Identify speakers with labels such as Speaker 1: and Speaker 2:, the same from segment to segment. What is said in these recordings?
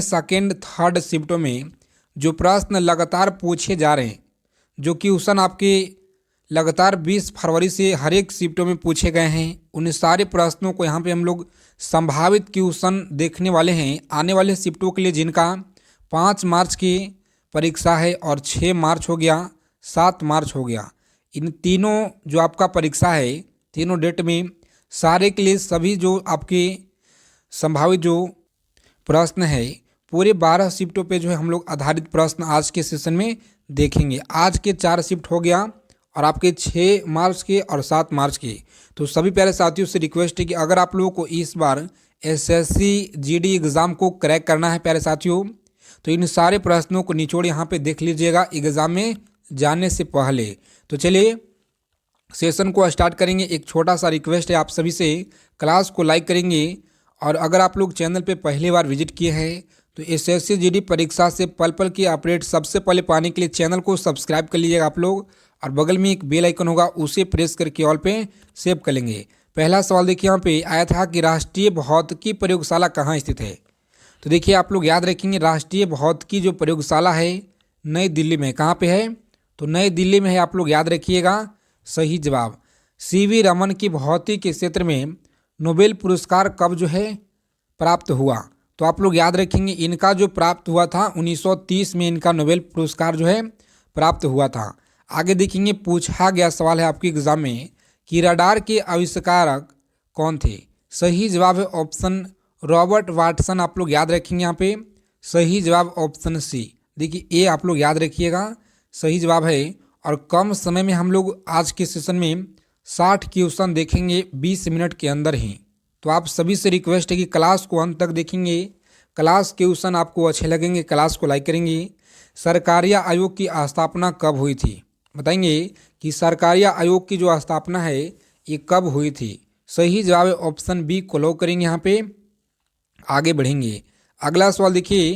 Speaker 1: Second third शिफ्टों में जो प्रश्न लगातार पूछे जा रहे हैं, जो क्वेश्चन आपके लगातार 20 फरवरी से हर एक शिफ्टों में पूछे गए हैं, उन सारे प्रश्नों को यहाँ पे हम लोग संभावित क्वेश्चन देखने वाले हैं आने वाले शिफ्टों के लिए, जिनका 5 मार्च की परीक्षा है और 6 मार्च हो गया, 7 मार्च हो गया। इन तीनों जो आपका परीक्षा है, तीनों डेट में सारे के लिए सभी जो आपके संभावित जो प्रश्न है पूरे 12 शिफ्टों पे जो है हम लोग आधारित प्रश्न आज के सेशन में देखेंगे। आज के 4 शिफ्ट हो गया और आपके 6 मार्च के और 7 मार्च के। तो सभी प्यारे साथियों से रिक्वेस्ट है कि अगर आप लोगों को इस बार एसएससी जीडी एग्ज़ाम को क्रैक करना है प्यारे साथियों, तो इन सारे प्रश्नों को निचोड़ यहाँ पे देख लीजिएगा एग्ज़ाम में जाने से पहले। तो चलिए सेशन को स्टार्ट करेंगे। एक छोटा सा रिक्वेस्ट है आप सभी से, क्लास को लाइक करेंगे और अगर आप लोग चैनल पे पहली बार विजिट किए हैं तो एसएससी जीडी परीक्षा से पल पल की अपडेट सबसे पहले पाने के लिए चैनल को सब्सक्राइब कर लीजिएगा आप लोग, और बगल में एक बेल आइकन होगा उसे प्रेस करके ऑल पे सेव कर लेंगे। पहला सवाल देखिए यहाँ पे आया था कि राष्ट्रीय भौतिकी प्रयोगशाला कहाँ स्थित है। तो देखिए आप लोग याद रखेंगे राष्ट्रीय भौतिकी जो प्रयोगशाला है नई दिल्ली में। कहाँ पे है? तो नई दिल्ली में है, आप लोग याद रखिएगा। सही जवाब। सीवी रमन की भौतिकी के क्षेत्र में नोबेल पुरस्कार कब जो है प्राप्त हुआ? तो आप लोग याद रखेंगे इनका जो प्राप्त हुआ था 1930 में इनका नोबेल पुरस्कार जो है प्राप्त हुआ था। आगे देखेंगे पूछा गया सवाल है आपके एग्जाम में कि रडार के आविष्कारक कौन थे? सही जवाब है ऑप्शन रॉबर्ट वाटसन। आप लोग याद रखेंगे यहाँ पे सही जवाब ऑप्शन सी। देखिए ए आप लोग याद रखिएगा सही जवाब है। और कम समय में हम लोग आज के सेशन में 60 क्वेश्चन देखेंगे 20 मिनट के अंदर ही। तो आप सभी से रिक्वेस्ट है कि क्लास को अंत तक देखेंगे। क्लास क्वेश्चन आपको अच्छे लगेंगे, क्लास को लाइक करेंगे। सरकारिया आयोग की स्थापना कब हुई थी? बताएंगे कि सरकारिया आयोग की जो स्थापना है ये कब हुई थी? सही जवाब है ऑप्शन बी को लॉक करेंगे यहाँ पे। आगे बढ़ेंगे। अगला सवाल देखिए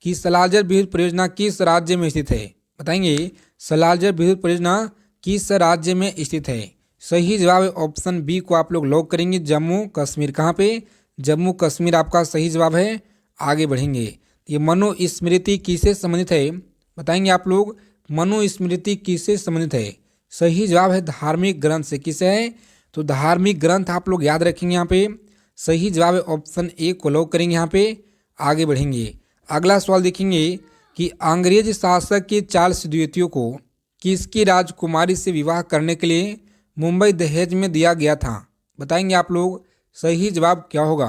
Speaker 1: कि सलालजर विद्युत परियोजना किस राज्य में स्थित है? बताएंगे सलालजर विद्युत परियोजना किस राज्य में स्थित है? सही जवाब है ऑप्शन बी को आप लोग लॉक करेंगे जम्मू कश्मीर। कहाँ पे? जम्मू कश्मीर आपका सही जवाब है। आगे बढ़ेंगे। ये मनुस्मृति किससे संबंधित है? बताएंगे आप लोग मनुस्मृति किससे संबंधित है? सही जवाब है धार्मिक ग्रंथ से। किससे है? तो धार्मिक ग्रंथ आप लोग याद रखेंगे यहाँ पे। सही जवाब है ऑप्शन ए को लॉक करेंगे यहाँ पे। आगे बढ़ेंगे। अगला सवाल देखेंगे कि अंग्रेज शासक के चार्ल्स द्वितीय को किसकी राजकुमारी से विवाह करने के लिए मुंबई दहेज में दिया गया था? बताएंगे आप लोग सही जवाब क्या होगा?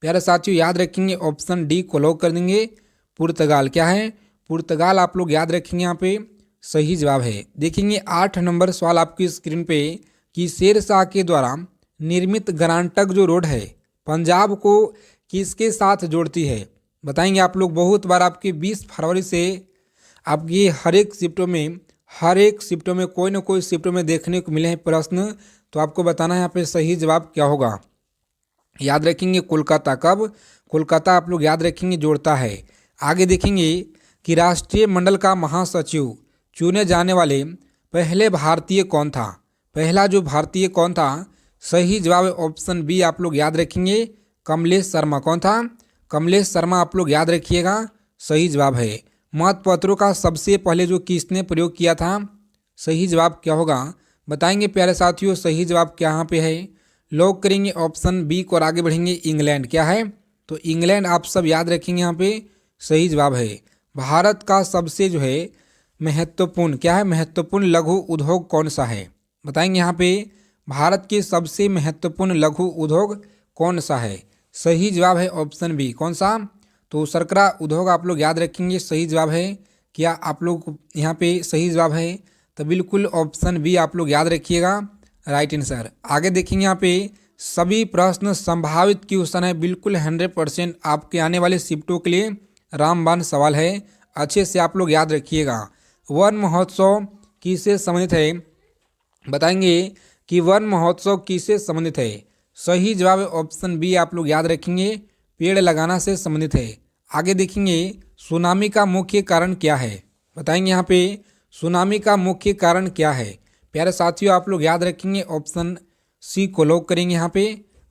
Speaker 1: प्यारे साथियों याद रखेंगे ऑप्शन डी को लॉक कर देंगे पुर्तगाल। क्या है? पुर्तगाल आप लोग याद रखेंगे यहाँ पे सही जवाब है। देखेंगे 8 नंबर सवाल आपकी स्क्रीन पे कि शेर शाह के द्वारा निर्मित गरांटक जो रोड है पंजाब को किसके साथ जोड़ती है? बताएंगे आप लोग। बहुत बार आपकी 20 फरवरी से आपकी हर एक शिफ्टों में कोई ना कोई शिफ्टों में देखने को मिले हैं प्रश्न, तो आपको बताना है यहाँ पे सही जवाब क्या होगा। याद रखेंगे कोलकाता। कब? कोलकाता आप लोग याद रखेंगे जोड़ता है। आगे देखेंगे कि राष्ट्रीय मंडल का महासचिव चुने जाने वाले पहले भारतीय कौन था? पहला जो भारतीय कौन था? सही जवाब है ऑप्शन बी आप लोग याद रखेंगे कमलेश शर्मा। कौन था? कमलेश शर्मा आप लोग याद रखिएगा सही जवाब है। मतपत्रों का सबसे पहले जो किसने प्रयोग किया था? सही जवाब क्या होगा? बताएंगे प्यारे साथियों सही जवाब क्या यहाँ पे है। लॉक करेंगे ऑप्शन बी को और आगे बढ़ेंगे। इंग्लैंड। क्या है? तो इंग्लैंड आप सब याद रखेंगे यहाँ पे सही जवाब है। भारत का सबसे जो है महत्वपूर्ण क्या है? महत्वपूर्ण लघु उद्योग कौन सा है? बताएंगे यहाँ पे भारत के सबसे महत्वपूर्ण लघु उद्योग कौन सा है? सही जवाब है ऑप्शन बी। कौन सा? तो शर्करा उद्योग आप लोग याद रखेंगे सही जवाब है। क्या आप लोग यहाँ पे सही जवाब है? तो बिल्कुल ऑप्शन बी आप लोग याद रखिएगा राइट आंसर। आगे देखेंगे यहाँ पे सभी प्रश्न संभावित क्वेश्चन है, बिल्कुल 100% आपके आने वाले शिफ्टों के लिए रामबाण सवाल है। अच्छे से आप लोग याद रखिएगा। वन महोत्सव किससे संबंधित है? बताएंगे कि वन महोत्सव किससे संबंधित है? सही जवाब है ऑप्शन बी आप लोग याद रखेंगे पेड़ लगाना से संबंधित है। आगे देखेंगे सुनामी का मुख्य कारण क्या है? बताएंगे यहाँ पे सुनामी का मुख्य कारण क्या है? प्यारे साथियों आप लोग याद रखेंगे ऑप्शन सी को लॉक करेंगे यहाँ पे।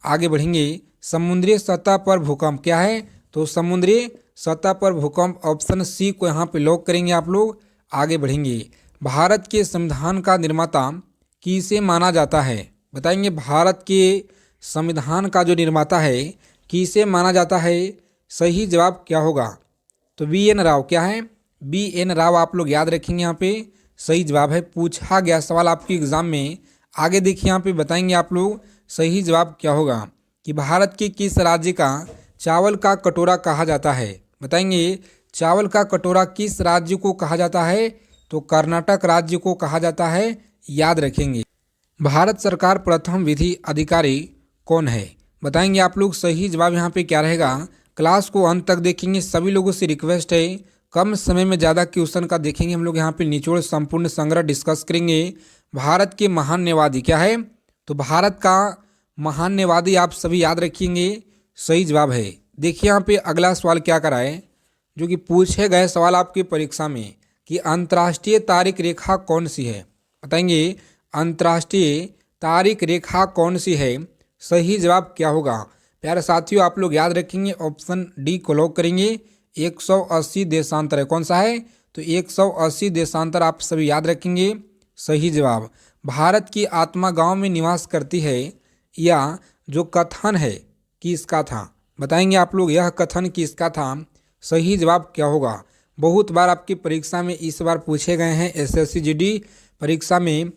Speaker 1: आगे बढ़ेंगे। समुद्री सतह पर भूकंप क्या है? तो समुद्री सतह पर भूकंप, ऑप्शन सी को यहाँ पे लॉक करेंगे आप लोग। आगे बढ़ेंगे। भारत के संविधान का निर्माता किसे माना जाता है? बताएंगे भारत के संविधान का जो निर्माता है किसे माना जाता है? सही जवाब क्या होगा? तो बी एन राव। क्या है? बी एन राव आप लोग याद रखेंगे, यहाँ पे सही जवाब है। पूछा गया सवाल आपके एग्जाम में। आगे देखिए, यहाँ पे बताएंगे आप लोग सही जवाब क्या होगा कि भारत के किस राज्य का चावल का कटोरा कहा जाता है? बताएंगे चावल का कटोरा किस राज्य को कहा जाता है? तो कर्नाटक राज्य को कहा जाता है, याद रखेंगे। भारत सरकार प्रथम विधि अधिकारी कौन है? बताएंगे आप लोग सही जवाब यहाँ पे क्या रहेगा? क्लास को अंत तक देखेंगे। सभी लोगों से रिक्वेस्ट है, कम समय में ज़्यादा क्वेश्चन का देखेंगे हम लोग। यहाँ पे निचोड़ संपूर्ण संग्रह डिस्कस करेंगे। भारत के महान न्यायवादी क्या है? तो भारत का महान न्यायवादी आप सभी याद रखेंगे, सही जवाब है। देखिए यहाँ पे अगला सवाल क्या करा है, जो कि पूछे गए सवाल आपकी परीक्षा में कि अंतर्राष्ट्रीय तारिक रेखा कौन सी है? बताएंगे अंतर्राष्ट्रीय तारिक रेखा कौन सी है? सही जवाब क्या होगा? प्यारे साथियों आप लोग याद रखेंगे, ऑप्शन डी को लॉक करेंगे। 180 देशांतर है। कौन सा है? तो 180 देशांतर आप सभी याद रखेंगे, सही जवाब। भारत की आत्मा गांव में निवास करती है, या जो कथन है किसका था? बताएंगे आप लोग यह कथन किसका था? सही जवाब क्या होगा? बहुत बार आपकी परीक्षा में इस बार पूछे गए हैं एसएससी जीडी परीक्षा में।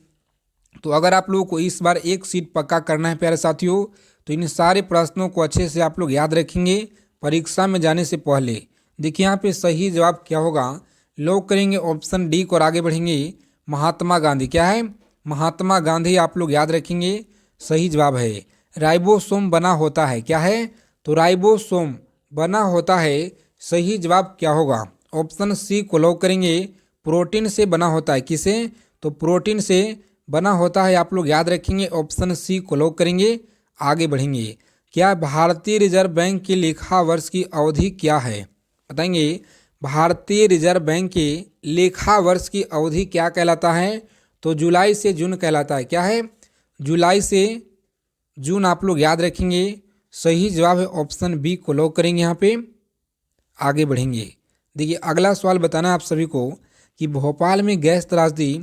Speaker 1: तो अगर आप लोगों को इस बार एक सीट पक्का करना है प्यारे साथियों, तो इन सारे प्रश्नों को अच्छे से आप लोग याद रखेंगे परीक्षा में जाने से पहले। देखिए यहाँ पे सही जवाब क्या होगा? लॉक करेंगे ऑप्शन डी को और आगे बढ़ेंगे। महात्मा गांधी। क्या है? महात्मा गांधी आप लोग याद रखेंगे, सही जवाब है। राइबोसोम बना होता है। क्या है? तो राइबोसोम बना होता है, सही जवाब क्या होगा? ऑप्शन सी को लॉक करेंगे। प्रोटीन से बना होता है। किसे? तो प्रोटीन से बना होता है, आप लोग याद रखेंगे, ऑप्शन सी को लॉक करेंगे। आगे बढ़ेंगे। क्या भारतीय रिजर्व बैंक की लेखा वर्ष की अवधि क्या है? बताएंगे भारतीय रिजर्व बैंक के लेखा वर्ष की अवधि क्या कहलाता है? तो जुलाई से जून कहलाता है। क्या है? जुलाई से जून आप लोग याद रखेंगे, सही जवाब है। ऑप्शन बी को लॉक करेंगे यहाँ पे। आगे बढ़ेंगे। देखिए अगला सवाल बताना आप सभी को कि भोपाल में गैस त्रासदी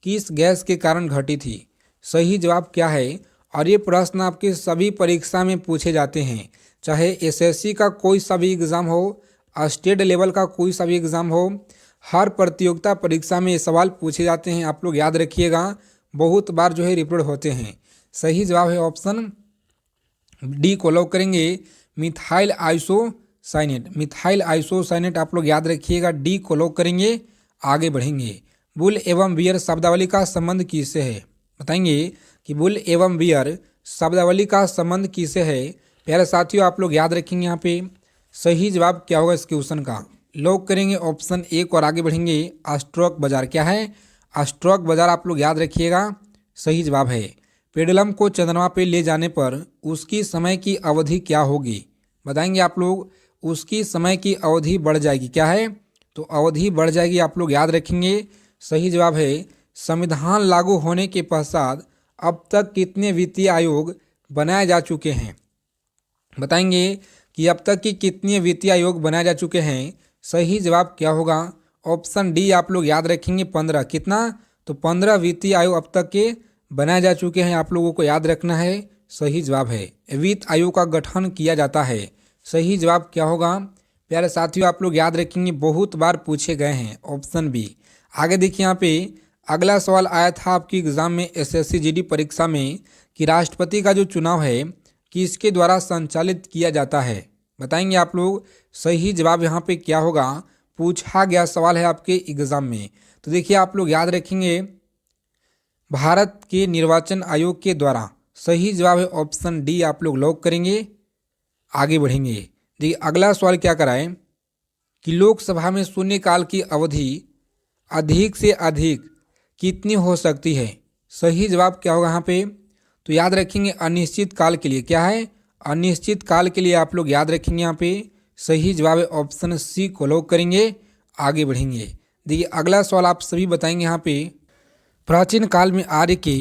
Speaker 1: किस गैस के कारण घटी थी? सही जवाब क्या है? और ये प्रश्न आपके सभी परीक्षा में पूछे जाते हैं, चाहे एसएससी का कोई सा भी एग्ज़ाम हो, स्टेट लेवल का कोई सा भी एग्ज़ाम हो, हर प्रतियोगिता परीक्षा में ये सवाल पूछे जाते हैं। आप लोग याद रखिएगा, बहुत बार जो है रिपीट होते हैं। सही जवाब है ऑप्शन डी को लॉक करेंगे। Methyl isocyanate. मिथाइल आइसोसाइनेट आप लोग याद रखिएगा, डी को लॉक करेंगे। आगे बढ़ेंगे। बुल एवं बियर शब्दावली का संबंध किससे है? बताएंगे कि बुल एवं बियर शब्दावली का संबंध किससे है? प्यारे साथियों आप लोग याद रखेंगे, यहाँ पे सही जवाब क्या होगा इस क्वेश्चन का? लॉक करेंगे ऑप्शन ए को और आगे बढ़ेंगे। अशोक बाजार। क्या है? अशोक बाजार आप लोग याद रखिएगा, सही जवाब है। पेडलम को चंद्रमा पे ले जाने पर उसकी समय की अवधि क्या होगी? बताएंगे आप लोग, उसकी समय की अवधि बढ़ जाएगी। क्या है? तो अवधि बढ़ जाएगी, आप लोग याद रखेंगे, सही जवाब है। संविधान लागू होने के पश्चात अब तक कितने वित्तीय आयोग बनाए जा चुके हैं? बताएंगे कि अब तक की कितने वित्तीय आयोग बनाए जा चुके हैं? सही जवाब क्या होगा? ऑप्शन डी आप लोग याद रखेंगे, 15। कितना? तो 15 वित्तीय आयोग अब तक के बनाए जा चुके हैं, आप लोगों को याद रखना है, सही जवाब है। वित्त आयोग का गठन किया जाता है, सही जवाब क्या होगा? प्यारे साथियों आप लोग याद रखेंगे, बहुत बार पूछे गए हैं, ऑप्शन बी। आगे देखिए यहाँ पे अगला सवाल आया था आपकी एग्जाम में एसएससी जीडी परीक्षा में कि राष्ट्रपति का जो चुनाव है किसके द्वारा संचालित किया जाता है? बताएंगे आप लोग, सही जवाब यहाँ पे क्या होगा? पूछा गया सवाल है आपके एग्जाम में। तो देखिए आप लोग याद रखेंगे, भारत के निर्वाचन आयोग के द्वारा। सही जवाब है ऑप्शन डी, आप लोग लॉक करेंगे। आगे बढ़ेंगे। देखिए अगला सवाल क्या कराए कि लोकसभा में शून्यकाल की अवधि अधिक से अधिक कितनी हो सकती है? सही जवाब क्या होगा यहाँ पे? तो याद रखेंगे अनिश्चित काल के लिए। क्या है? अनिश्चित काल के लिए आप लोग याद रखेंगे यहाँ पे, सही जवाब है ऑप्शन सी को लॉक करेंगे। आगे बढ़ेंगे। देखिए अगला सवाल आप सभी बताएंगे यहाँ पे, प्राचीन काल में आर्य के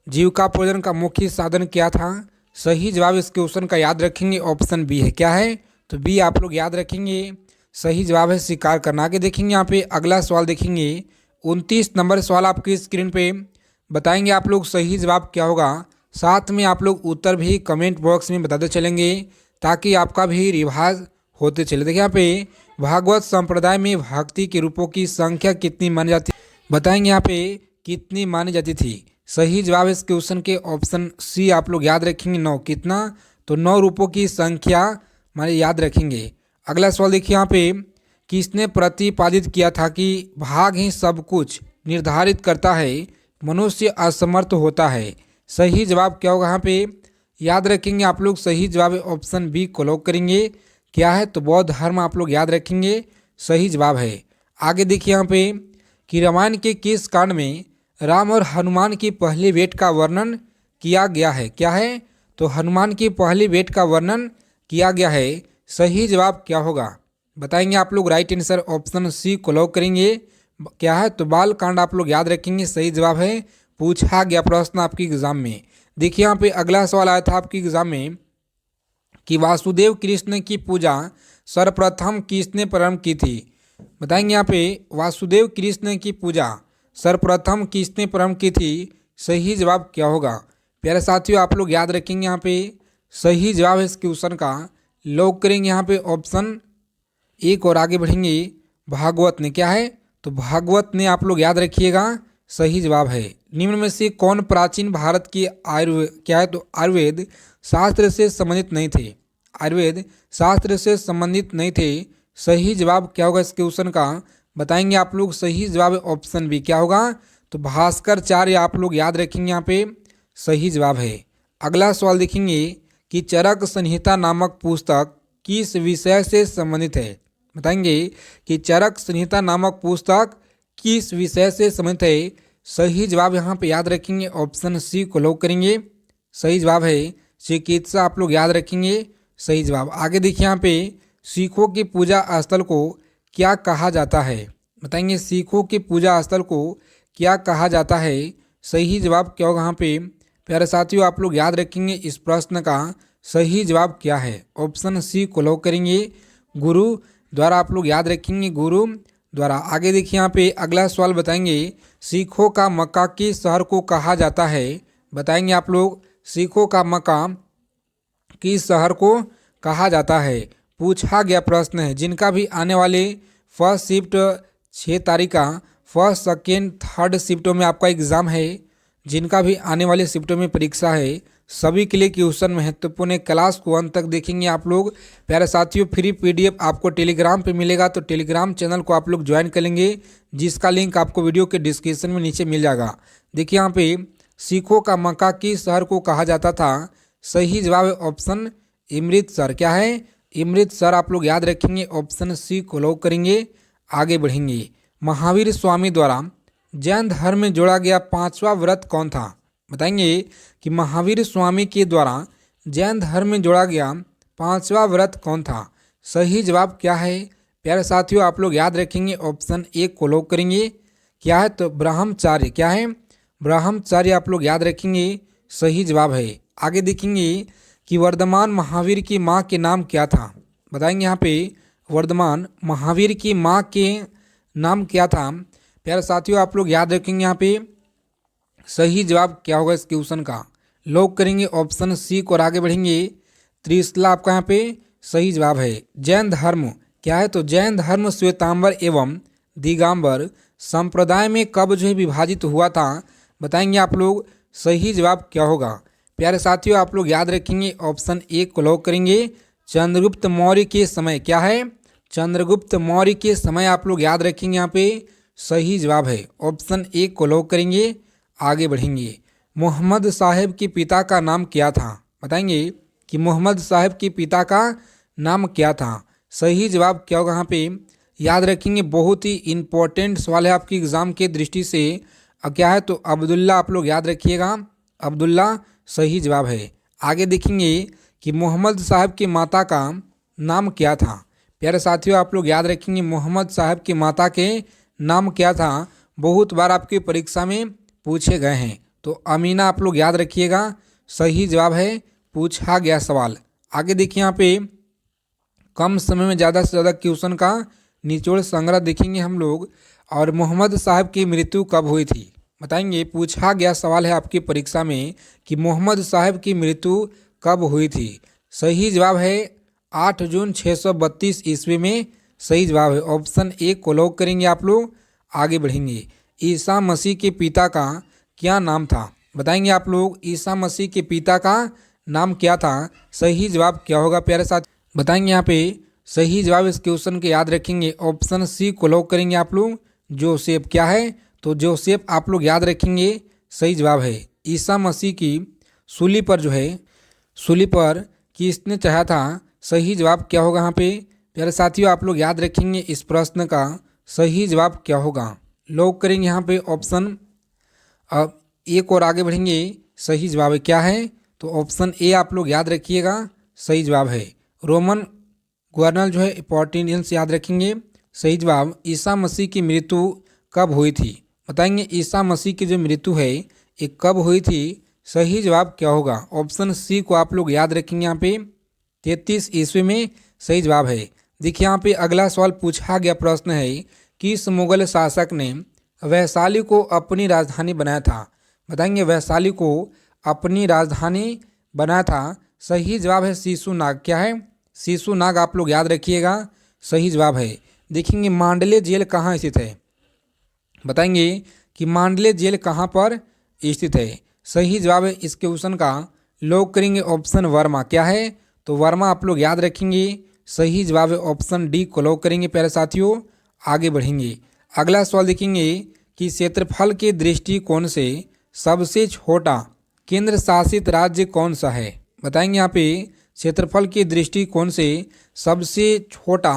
Speaker 1: जीविकापार्जन का मुख्य साधन क्या था? सही जवाब इस क्वेश्चन का याद रखेंगे, ऑप्शन बी है। क्या है? तो बी आप लोग याद रखेंगे, सही जवाब है स्वीकार करना। आगे देखेंगे यहाँ पे अगला सवाल देखेंगे 29 नंबर सवाल आपकी स्क्रीन पे बताएंगे आप लोग सही जवाब क्या होगा। साथ में आप लोग उत्तर भी कमेंट बॉक्स में बताते चलेंगे ताकि आपका भी रिवाज होते चले। देखिए यहाँ पे भागवत संप्रदाय में भक्ति के रूपों की संख्या कितनी मानी जाती बताएंगे यहाँ पे कितनी मानी जाती थी। सही जवाब इस क्वेश्चन के ऑप्शन सी आप लोग याद रखेंगे 9। कितना? तो 9 रूपों की संख्या माने याद रखेंगे। अगला सवाल देखिए यहाँ पे किसने प्रतिपादित किया था कि भाग ही सब कुछ निर्धारित करता है, मनुष्य असमर्थ होता है। सही जवाब क्या होगा यहाँ पे याद रखेंगे आप लोग। सही जवाब ऑप्शन बी को लॉक करेंगे। क्या है? तो बौद्ध धर्म आप लोग याद रखेंगे सही जवाब है। आगे देखिए यहाँ पे कि रामायण के किस कांड में राम और हनुमान की पहली भेंट का वर्णन किया गया है। क्या है? तो हनुमान की पहली भेंट का वर्णन किया गया है। सही जवाब क्या होगा बताएंगे आप लोग। राइट आंसर ऑप्शन सी को लॉक करेंगे। क्या है? तो बाल कांड आप लोग याद रखेंगे सही जवाब है। पूछा गया प्रश्न आपकी एग्जाम में। देखिए यहाँ पे अगला सवाल आया था आपकी एग्जाम में कि वासुदेव कृष्ण की पूजा सर्वप्रथम किसने प्रारंभ की थी। बताएंगे यहाँ पे वासुदेव कृष्ण की पूजा सर्वप्रथम किसने प्रारंभ की थी। सही जवाब क्या होगा प्यारे साथियों आप लोग याद रखेंगे। यहाँ पे सही जवाब है इस क्वेश्चन का लॉक करेंगे यहाँ पे ऑप्शन एक और आगे बढ़ेंगे भागवत ने। क्या है? तो भागवत ने आप लोग याद रखिएगा सही जवाब है। निम्न में से कौन प्राचीन भारत की आयुर्वेद क्या है? तो आयुर्वेद शास्त्र से संबंधित नहीं थे। आयुर्वेद शास्त्र से संबंधित नहीं थे। सही जवाब क्या होगा इस क्वेश्चन का बताएंगे आप लोग। सही जवाब ऑप्शन बी क्या होगा? तो भास्कराचार्य आप लोग याद रखेंगे यहाँ पे सही जवाब है। अगला सवाल देखेंगे कि चरक संहिता नामक पुस्तक किस विषय से संबंधित है। बताएंगे कि चरक संहिता नामक पुस्तक किस विषय से संबंधित है। सही जवाब यहाँ पे याद रखेंगे ऑप्शन सी को लॉक करेंगे। सही जवाब है चिकित्सा आप लोग याद रखेंगे सही जवाब। आगे देखिए यहाँ पे सिखों की पूजा स्थल को क्या कहा जाता है। बताएंगे सिखों की पूजा स्थल को क्या कहा जाता है। सही जवाब क्या होगा यहाँ पे प्यारे साथियों आप लोग याद रखेंगे। इस प्रश्न का सही जवाब क्या है ऑप्शन सी को लॉक करेंगे गुरु द्वारा आप लोग याद रखेंगे गुरु द्वारा। आगे देखिए यहाँ पे अगला सवाल बताएंगे सिखों का मक्का किस शहर को कहा जाता है। बताएंगे आप लोग सिखों का मक्का किस शहर को कहा जाता है। पूछा गया प्रश्न है। जिनका भी आने वाले फर्स्ट शिफ्ट 6 तारीख का फर्स्ट सेकेंड थर्ड शिफ्टों में आपका एग्ज़ाम है, जिनका भी आने वाले शिफ्टों में परीक्षा है, सभी के लिए क्वेश्चन महत्वपूर्ण है। क्लास को अंत तक देखेंगे आप लोग। प्यारे साथियों फ्री पीडीएफ आपको टेलीग्राम पे मिलेगा, तो टेलीग्राम चैनल को आप लोग ज्वाइन कर लेंगे, जिसका लिंक आपको वीडियो के डिस्क्रिप्शन में नीचे मिल जाएगा। देखिए यहाँ पे सिखों का मक्का किस शहर को कहा जाता था। सही जवाब है ऑप्शन अमृतसर। क्या है? अमृतसर आप लोग याद रखेंगे ऑप्शन सी को लॉक करेंगे। आगे बढ़ेंगे महावीर स्वामी द्वारा जैन धर्म में जोड़ा गया 5वां व्रत कौन था। बताएंगे कि महावीर स्वामी के द्वारा जैन धर्म में जोड़ा गया 5वां व्रत कौन था। सही जवाब क्या है प्यारे साथियों आप लोग याद रखेंगे ऑप्शन ए को लॉक करेंगे। क्या है? तो ब्रह्मचार्य। क्या है? ब्रह्मचार्य आप लोग याद रखेंगे सही जवाब है। आगे देखेंगे कि वर्धमान महावीर की माँ के नाम क्या था। बताएंगे यहाँ पे वर्धमान महावीर की माँ के नाम क्या था। प्यारे साथियों आप लोग याद रखेंगे यहाँ पे सही जवाब क्या होगा इस क्वेश्चन का लॉक करेंगे ऑप्शन सी को और आगे बढ़ेंगे। त्रिशला आपका यहाँ पे सही जवाब है। जैन धर्म क्या है? तो जैन धर्म श्वेतांबर एवं दिगंबर संप्रदाय में कब जो है विभाजित हुआ था। बताएंगे आप लोग सही जवाब क्या होगा। प्यारे साथियों आप लोग याद रखेंगे ऑप्शन ए को लॉक करेंगे चंद्रगुप्त मौर्य के समय। क्या है? चंद्रगुप्त मौर्य के समय आप लोग याद रखेंगे यहाँ पे सही जवाब है ऑप्शन ए को लॉक करेंगे। आगे बढ़ेंगे मोहम्मद साहब के पिता का नाम क्या था। बताएंगे कि मोहम्मद साहब के पिता का नाम क्या था। सही जवाब क्या होगा यहाँ पे याद रखेंगे। बहुत ही इम्पोर्टेंट सवाल है आपकी एग्ज़ाम के दृष्टि से। क्या है? तो अब्दुल्ला आप लोग याद रखिएगा अब्दुल्ला सही जवाब है। आगे देखेंगे कि मोहम्मद साहब की माता का नाम क्या था। प्यारे साथियों आप लोग याद रखेंगे मोहम्मद साहब की माता के नाम क्या था। बहुत बार आपकी परीक्षा में पूछे गए हैं, तो अमीना आप लोग याद रखिएगा सही जवाब है। पूछा गया सवाल। आगे देखिए यहाँ पे कम समय में ज़्यादा से ज़्यादा क्वेश्चन का निचोड़ संग्रह देखेंगे हम लोग। और मोहम्मद साहब की मृत्यु कब हुई थी, बताएंगे। पूछा गया सवाल है आपकी परीक्षा में कि मोहम्मद साहब की मृत्यु कब हुई थी। सही जवाब है 8 जून 632 ईस्वी में सही जवाब है। ऑप्शन ए को लॉक करेंगे आप लोग। आगे बढ़ेंगे। ईसा मसीह के पिता का क्या नाम था, बताएंगे आप लोग। ईसा मसीह के पिता का नाम क्या था, सही जवाब क्या होगा प्यारे साथ, बताएंगे यहाँ पे। सही जवाब इस क्वेश्चन के याद रखेंगे, ऑप्शन सी को लॉक करेंगे आप लोग। जोसेफ क्या है, तो जोसेफ आप लोग याद रखेंगे, सही जवाब है। ईसा मसीह की सूली पर जो है, सूली पर किसने चाहा था, सही जवाब क्या होगा यहाँ पे प्यारे साथियों। आप लोग याद रखेंगे इस प्रश्न का सही जवाब क्या होगा। लॉक करेंगे यहाँ पे ऑप्शन। अब एक और आगे बढ़ेंगे। सही जवाब है क्या है, तो ऑप्शन ए आप लोग याद रखिएगा, सही जवाब है। रोमन गवर्नर जो है इम्पोर्टेंस याद रखेंगे, सही जवाब। ईसा मसीह की मृत्यु कब हुई थी, बताएंगे। ईसा मसीह की जो मृत्यु है ये कब हुई थी, सही जवाब क्या होगा। ऑप्शन सी को आप लोग याद रखेंगे यहाँ पे 33 ईस्वी में सही जवाब है। देखिए यहाँ पे अगला सवाल पूछा गया प्रश्न है, किस मुगल शासक ने वैशाली को अपनी राजधानी बनाया था, बताएंगे। वैशाली को अपनी राजधानी बनाया था, सही जवाब है शिशुनाग। क्या है, शिशुनाग आप लोग याद रखिएगा, सही जवाब है। देखेंगे मांडले जेल कहाँ स्थित है, बताएंगे कि मांडले जेल कहाँ पर स्थित है, सही जवाब है इस क्वेश्चन का। लॉक करेंगे ऑप्शन वर्मा। क्या है, तो वर्मा आप लोग याद रखेंगे, सही जवाब है। ऑप्शन डी को लॉक करेंगे प्यारे साथियों। आगे बढ़ेंगे। अगला सवाल देखेंगे कि क्षेत्रफल के दृष्टिकोण से सबसे छोटा केंद्र शासित राज्य कौन सा है, बताएंगे यहाँ पे। क्षेत्रफल के दृष्टिकोण से सबसे छोटा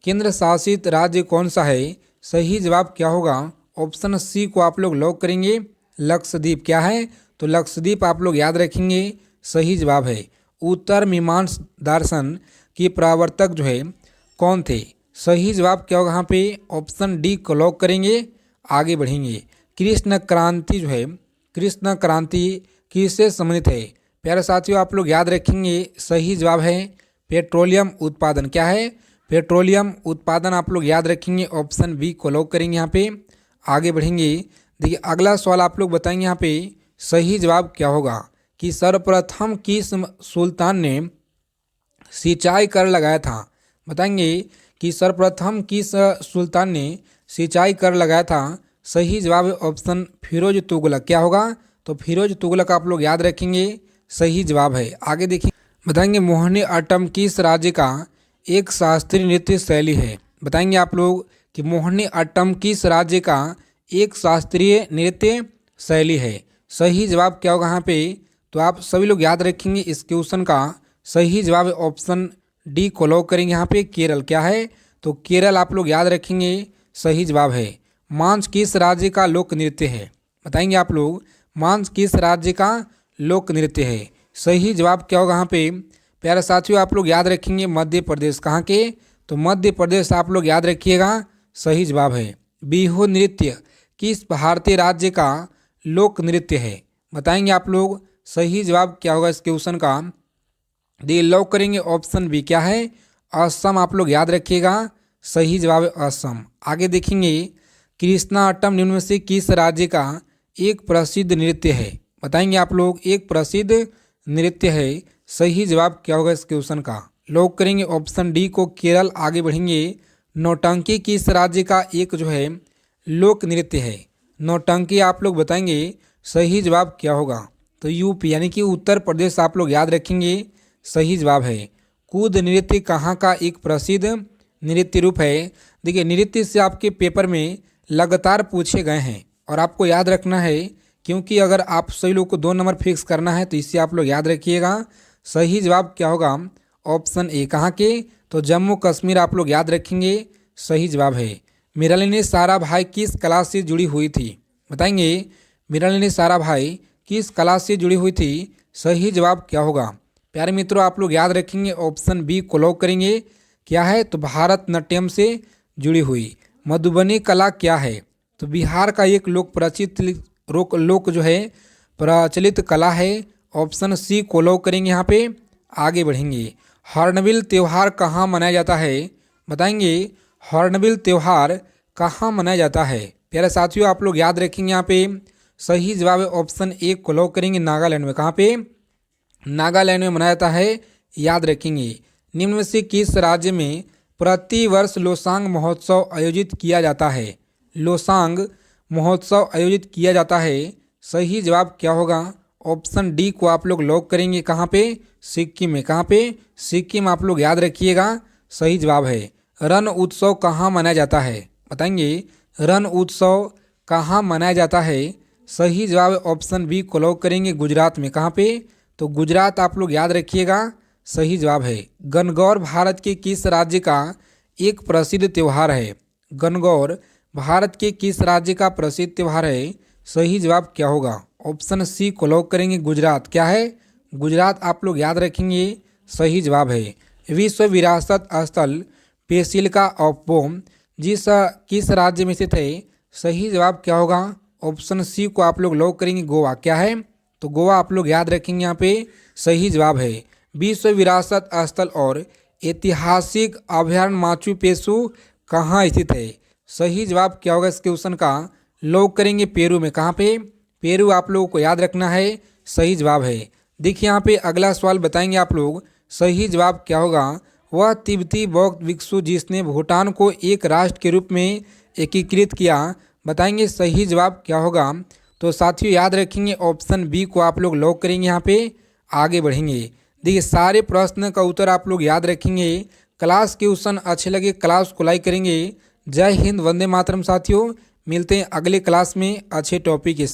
Speaker 1: केंद्र शासित राज्य कौन सा है, सही जवाब क्या होगा। ऑप्शन सी को आप लोग लॉक करेंगे, लक्षद्वीप। क्या है, तो लक्षद्वीप आप लोग याद रखेंगे, सही जवाब है। उत्तर मीमांस दर्शन के प्रवर्तक जो है कौन थे, सही जवाब क्या होगा यहाँ पे। ऑप्शन डी को लॉक करेंगे। आगे बढ़ेंगे। कृष्ण क्रांति जो है, कृष्ण क्रांति किससे संबंधित है, प्यारे साथियों आप लोग याद रखेंगे, सही जवाब है पेट्रोलियम उत्पादन। क्या है, पेट्रोलियम उत्पादन आप लोग याद रखेंगे, ऑप्शन बी को लॉक करेंगे यहाँ पे। आगे बढ़ेंगे। देखिए अगला सवाल आप लोग बताएंगे यहाँ पे सही जवाब क्या होगा कि सर्वप्रथम किस सुल्तान ने सिंचाई कर लगाया था, बताएंगे कि सर्वप्रथम किस सुल्तान ने सिंचाई कर लगाया था, सही जवाब है ऑप्शन फिरोज तुगलक। क्या होगा, तो फिरोज तुगलक आप लोग याद रखेंगे, सही जवाब है। आगे देखिए, बताएंगे मोहिनी अट्टम किस राज्य का एक शास्त्रीय नृत्य शैली है, बताएंगे आप लोग कि मोहिनी अट्टम किस राज्य का एक शास्त्रीय नृत्य शैली है, सही जवाब क्या होगा यहाँ पे। तो आप सभी लोग याद रखेंगे इस क्वेश्चन का सही जवाब है ऑप्शन डी को लॉक करेंगे यहाँ पे, केरल। क्या है, तो केरल आप लोग याद रखेंगे, सही जवाब है। मांझ किस राज्य का लोक नृत्य है, बताएंगे आप लोग। मांझ किस राज्य का लोक नृत्य है, सही जवाब क्या होगा यहाँ पे प्यारे साथियों आप लोग याद रखेंगे, मध्य प्रदेश। कहाँ के, तो मध्य प्रदेश आप लोग याद रखिएगा, सही जवाब है। बिहू नृत्य किस भारतीय राज्य का लोक नृत्य है, बताएंगे आप लोग, सही जवाब क्या होगा इस क्वेश्चन का। डी लॉक करेंगे ऑप्शन बी। क्या है, असम आप लोग याद रखिएगा, सही जवाब है असम। आगे देखेंगे कृष्णाअट्टम निम्न में से किस राज्य का एक प्रसिद्ध नृत्य है, बताएंगे आप लोग, एक प्रसिद्ध नृत्य है, सही जवाब क्या होगा इस क्वेश्चन का। लॉक करेंगे ऑप्शन डी को, केरल। आगे बढ़ेंगे। नौटंकी किस राज्य का एक जो है लोक नृत्य है, नौटंकी आप लोग बताएंगे, सही जवाब क्या होगा। तो यूपी यानी कि उत्तर प्रदेश आप लोग याद रखेंगे, सही जवाब है। कूद नृत्य कहाँ का एक प्रसिद्ध नृत्य रूप है। देखिए नृत्य से आपके पेपर में लगातार पूछे गए हैं और आपको याद रखना है, क्योंकि अगर आप सभी लोग को 2 नंबर फिक्स करना है तो इससे आप लोग याद रखिएगा, सही जवाब क्या होगा। ऑप्शन ए कहाँ के, तो जम्मू कश्मीर आप लोग याद रखेंगे, सही जवाब है। मृणालिनी साराभाई किस कला से जुड़ी हुई थी, बताएंगे। मृणालिनी साराभाई किस कला से जुड़ी हुई थी, सही जवाब क्या होगा। प्यारे मित्रों आप लोग याद रखेंगे, ऑप्शन बी को लॉक करेंगे। क्या है, तो भारतनाट्यम से जुड़ी हुई। मधुबनी कला क्या है, तो बिहार का एक लोक जो है प्रचलित कला है, ऑप्शन सी को लॉक करेंगे यहाँ पे। आगे बढ़ेंगे। हॉर्नबिल त्यौहार कहाँ मनाया जाता है? बताएंगे हॉर्नबिल त्यौहार कहाँ मनाया जाता है। प्यारे साथियों, आप लोग याद रखेंगे यहाँ पे सही जवाब है ऑप्शन ए को लॉक करेंगे। नागालैंड में, कहाँ पे? नागालैंड में मनाया जाता है, याद रखेंगे। निम्न में से किस राज्य में प्रति वर्ष लोसांग महोत्सव आयोजित किया जाता है? लोसांग महोत्सव आयोजित किया जाता है, सही जवाब क्या होगा? ऑप्शन डी को आप लोग लॉक करेंगे। कहाँ पे? सिक्किम में। कहाँ पे? सिक्किम, आप लोग याद रखिएगा, सही जवाब है। रण उत्सव कहाँ मनाया जाता है? बताएंगे रण उत्सव कहाँ मनाया जाता है, सही जवाब है ऑप्शन बी को लॉक करेंगे। गुजरात में। कहाँ पे? तो गुजरात, आप लोग याद रखिएगा, सही जवाब है। गणगौर भारत के किस राज्य का एक प्रसिद्ध त्यौहार है? गणगौर भारत के किस राज्य का प्रसिद्ध त्यौहार है, सही जवाब क्या होगा? ऑप्शन सी को लॉक करेंगे। गुजरात। क्या है? गुजरात, आप लोग याद रखेंगे, सही जवाब है। विश्व विरासत स्थल बेसिलिका ऑफ बोम किस राज्य में स्थित है, सही जवाब क्या होगा? ऑप्शन सी को आप लोग लॉक करेंगे। गोवा। क्या है? तो गोवा, आप लोग याद रखेंगे, यहाँ पे सही जवाब है। विश्व विरासत स्थल और ऐतिहासिक अभयारण्य माचू पिच्चू कहाँ स्थित है, सही जवाब क्या होगा इस क्वेश्चन का? लॉक करेंगे पेरू में। कहाँ पे? पेरू, आप लोगों को याद रखना है, सही जवाब है। देखिए यहाँ पे अगला सवाल बताएंगे आप लोग, सही जवाब क्या होगा? वह तिब्बती बौद्ध भिक्षु जिसने भूटान को एक राष्ट्र के रूप में एकीकृत किया, बताएंगे सही जवाब क्या होगा? तो साथियों याद रखेंगे, ऑप्शन बी को आप लोग लॉक करेंगे। यहाँ पे आगे बढ़ेंगे। देखिए सारे प्रश्न का उत्तर आप लोग याद रखेंगे। क्लास के क्वेश्चन अच्छे लगे क्लास को लाइक करेंगे। जय हिंद, वंदे मातरम। साथियों मिलते हैं अगले क्लास में अच्छे टॉपिक के साथ।